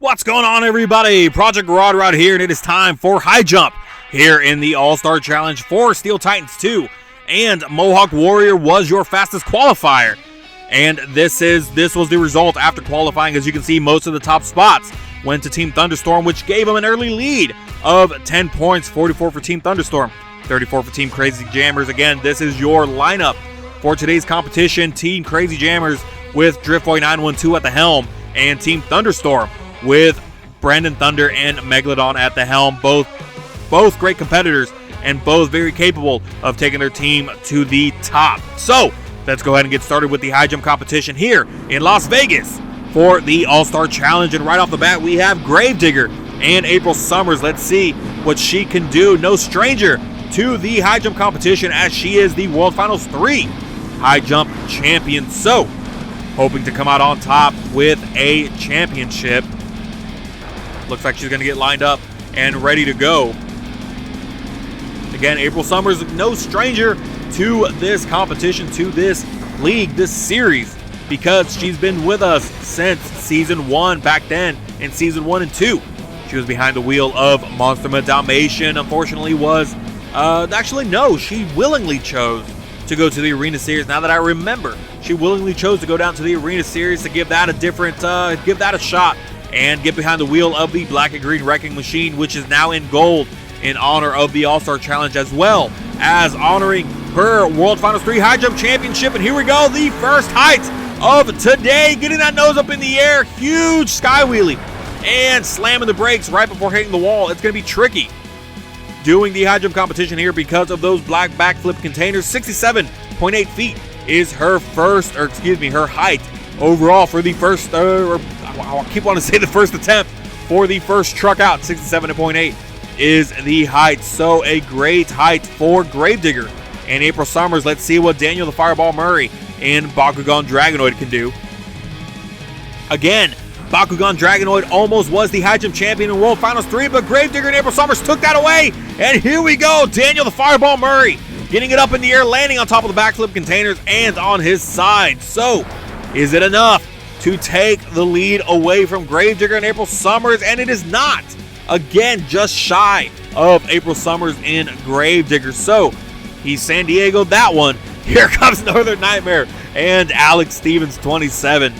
What's going on, everybody? Project Rod here, and it is time for High Jump here in the All-Star Challenge for Steel Titans 2. And Mohawk Warrior was your fastest qualifier. And this was the result after qualifying. As you can see, most of the top spots went to Team Thunderstorm, which gave them an early lead of 10 points, 44 for Team Thunderstorm, 34 for Team Crazy Jammers. Again, this is your lineup for today's competition. Team Crazy Jammers with Driftboy 912 at the helm, and Team Thunderstorm with Brandon Thunder and Megalodon at the helm. Both great competitors and both very capable of taking their team to the top. So let's go ahead and get started with the high jump competition here in Las Vegas for the All-Star Challenge. And right off the bat, we have Gravedigger and April Summers. Let's see what she can do. No stranger to the high jump competition, as she is the World Finals 3 high jump champion. So hoping to come out on top with a championship. Looks like she's going to get lined up and ready to go. Again, April Summers, no stranger to this competition, to this league, this series, because she's been with us since Season 1 back then, in Season 1 and 2. She was behind the wheel of Monster Dalmatian. Unfortunately she willingly chose to go to the Arena Series. Now that I remember, she willingly chose to go down to the Arena Series to give that a shot and get behind the wheel of the Black and Green Wrecking Machine, which is now in gold, in honor of the All-Star Challenge, as well as honoring her World Finals 3 High Jump Championship. And here we go, the first height of today, getting that nose up in the air, huge sky wheelie, and slamming the brakes right before hitting the wall. It's going to be tricky doing the high jump competition here because of those black backflip containers. 67.8 feet is her height overall for the first, I keep wanting to say the first attempt for the first truck out. 67.8 is the height. So a great height for Gravedigger and April Summers. Let's see what Daniel the Fireball Murray and Bakugan Dragonoid can do. Again, Bakugan Dragonoid almost was the high jump champion in World Finals 3, but Gravedigger and April Summers took that away. And here we go, Daniel the Fireball Murray getting it up in the air, landing on top of the backflip containers and on his side. So is it enough to take the lead away from Gravedigger and April Summers? And it is not. Again, just shy of April Summers and Gravedigger. So he's San Diego that one. Here comes Northern Nightmare and Alex Stevens 27,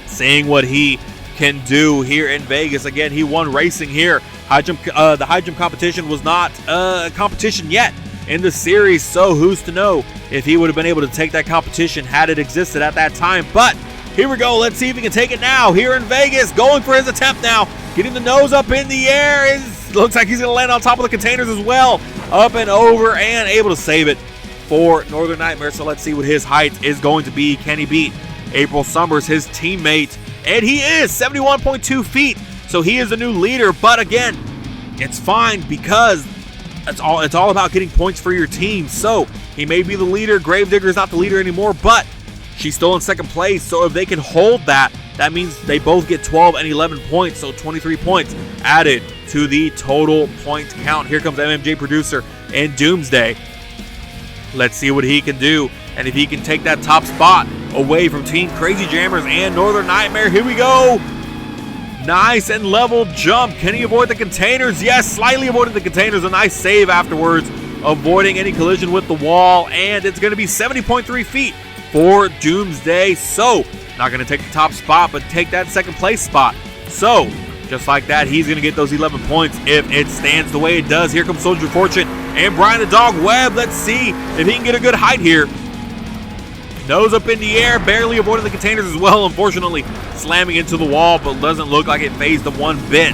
seeing what he can do here in Vegas. Again, he won racing here. The high jump competition was not a competition yet in the series, so who's to know if he would have been able to take that competition had it existed at that time. But here we go. Let's see if he can take it now here in Vegas. Going for his attempt now. Getting the nose up in the air. Looks like he's going to land on top of the containers as well. Up and over and able to save it for Northern Nightmare. So let's see what his height is going to be. Can he beat April Summers, his teammate? And he is 71.2 feet. So he is a new leader. But again, it's fine because it's all about getting points for your team. So he may be the leader. Gravedigger is not the leader anymore, but she's still in second place. So if they can hold that, that means they both get 12 and 11 points. So 23 points added to the total point count. Here comes MMJ Producer and Doomsday. Let's see what he can do. And if he can take that top spot away from Team Crazy Jammers and Northern Nightmare. Here we go. Nice and level jump. Can he avoid the containers? Yes, slightly avoided the containers. A nice save afterwards, avoiding any collision with the wall. And it's going to be 70.3 feet for Doomsday. So not going to take the top spot, but take that second place spot. So just like that, he's going to get those 11 points if it stands the way it does. Here comes Soldier Fortune and Brian the Dog Webb. Let's see if he can get a good height here. Nose up in the air, barely avoiding the containers as well, unfortunately slamming into the wall, but doesn't look like it phased him one bit.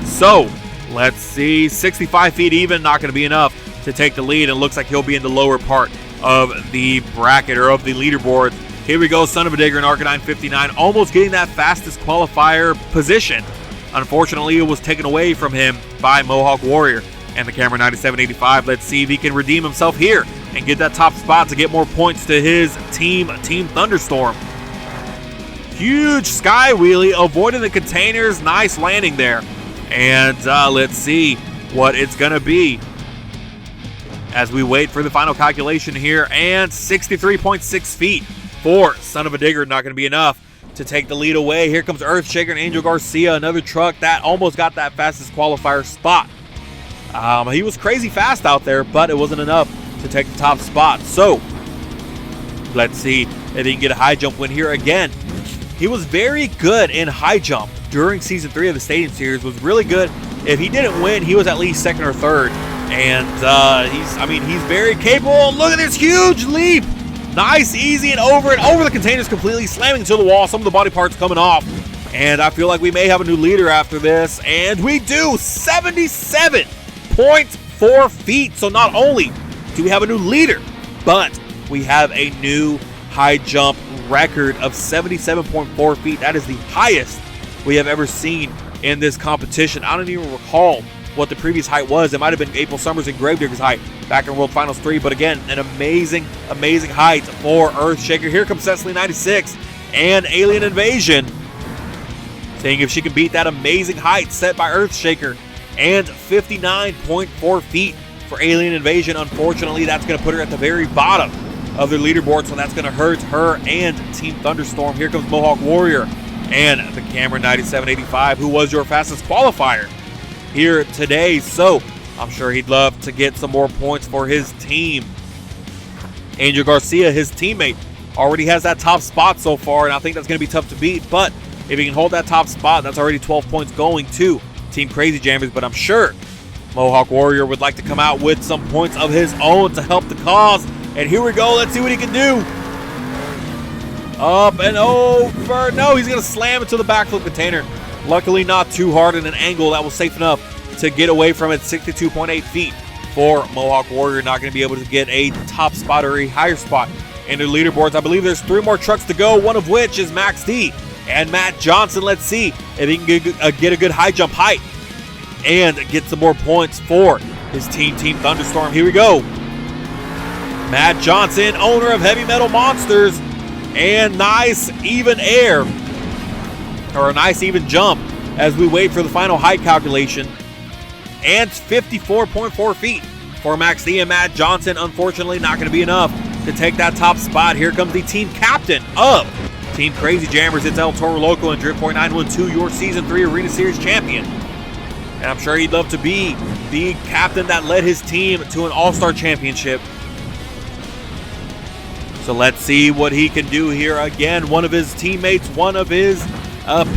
So let's see, 65 feet even, not going to be enough to take the lead, and looks like he'll be in the lower part of the bracket or of the leaderboard. Here we go, Son of a Digger and Arcanine 59, almost getting that fastest qualifier position. Unfortunately, it was taken away from him by Mohawk Warrior and the Camera 9785. Let's see if he can redeem himself here and get that top spot to get more points to his team, Team Thunderstorm. Huge sky wheelie, avoiding the containers. Nice landing there. And let's see what it's going to be as we wait for the final calculation here. And 63.6 feet for Son of a Digger, not going to be enough to take the lead away. Here comes Earthshaker and Angel Garcia, another truck that almost got that fastest qualifier spot. He was crazy fast out there, but it wasn't enough to take the top spot. So let's see if he can get a high jump win here again. He was very good in high jump during Season 3 of the Stadium Series, was really good. If he didn't win, he was at least second or third. And he's very capable. Look at this huge leap. Nice, easy, and over the containers completely, slamming to the wall. Some of the body parts coming off. And I feel like we may have a new leader after this. And we do. 77.4 feet. So not only do we have a new leader, but we have a new high jump record of 77.4 feet. That is the highest we have ever seen in this competition. I don't even recall what the previous height was. It might have been April Summers and Gravedigger's height back in World Finals 3, but again, an amazing height for Earthshaker. Here comes Cecily 96 and Alien Invasion, seeing if she can beat that amazing height set by Earthshaker, and 59.4 feet for Alien Invasion. Unfortunately, that's going to put her at the very bottom of their leaderboard, so that's going to hurt her and Team Thunderstorm. Here comes Mohawk Warrior and the Cameron 9785, who was your fastest qualifier here today. So I'm sure he'd love to get some more points for his team. Angel Garcia, his teammate, already has that top spot so far, and I think that's going to be tough to beat. But if he can hold that top spot, that's already 12 points going to Team Crazy Jammers. But I'm sure Mohawk Warrior would like to come out with some points of his own to help the cause. And here we go. Let's see what he can do. Up and over. No, he's going to slam into the backflip container. Luckily, not too hard in an angle that was safe enough to get away from it. 62.8 feet for Mohawk Warrior. Not going to be able to get a top spot or a higher spot in the leaderboards. I believe there's 3 more trucks to go, one of which is Max D and Matt Johnson. Let's see if he can get a good high jump height and get some more points for his team, Team Thunderstorm. Here we go. Matt Johnson, owner of Heavy Metal Monsters, and nice even air, or a nice even jump as we wait for the final height calculation. And 54.4 feet for Max D and Matt Johnson. Unfortunately, not going to be enough to take that top spot. Here comes the team captain of Team Crazy Jammers. It's El Toro Loco and Drift.912, your Season 3 Arena Series champion. And I'm sure he'd love to be the captain that led his team to an All-Star Championship. So let's see what he can do here. Again, one of his teammates, one of his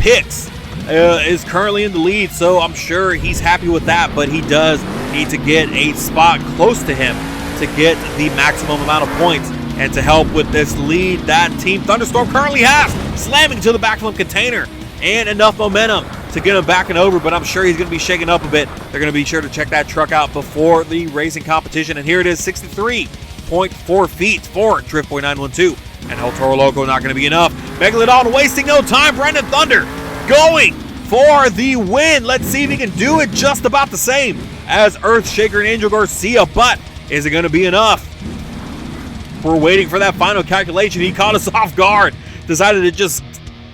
picks is currently in the lead, so I'm sure he's happy with that, but he does need to get a spot close to him to get the maximum amount of points and to help with this lead that Team Thunderstorm currently has. Slamming to the backflip container and enough momentum to get him back and over, but I'm sure he's going to be shaken up a bit. They're going to be sure to check that truck out before the racing competition, and here it is, 63.4 feet for Drift.912. And El Toro Loco not going to be enough. Megalodon wasting no time. Brandon Thunder going for the win. Let's see if he can do it just about the same as Earthshaker and Angel Garcia, but is it going to be enough? We're waiting for that final calculation. He caught us off guard. Decided to just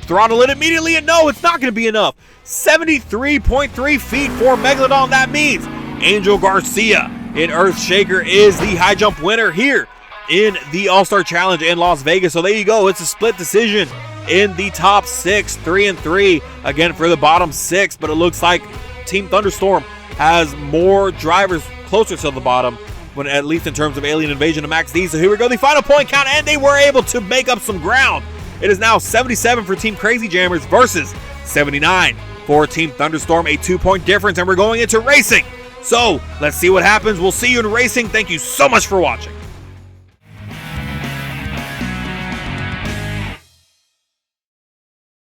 throttle it immediately, and no, it's not going to be enough. 73.3 feet for Megalodon. That means Angel Garcia and Earthshaker is the high jump winner here in the All-Star Challenge in Las Vegas. So there you go. It's a split decision in the top 6, 3-3. Again, for the bottom 6, but it looks like Team Thunderstorm has more drivers closer to the bottom, when at least in terms of Alien Invasion and Max D. So here we go, the final point count, and they were able to make up some ground. It is now 77 for Team Crazy Jammers versus 79 for Team Thunderstorm, a 2-point difference, and we're going into racing. So let's see what happens. We'll see you in racing. Thank you so much for watching.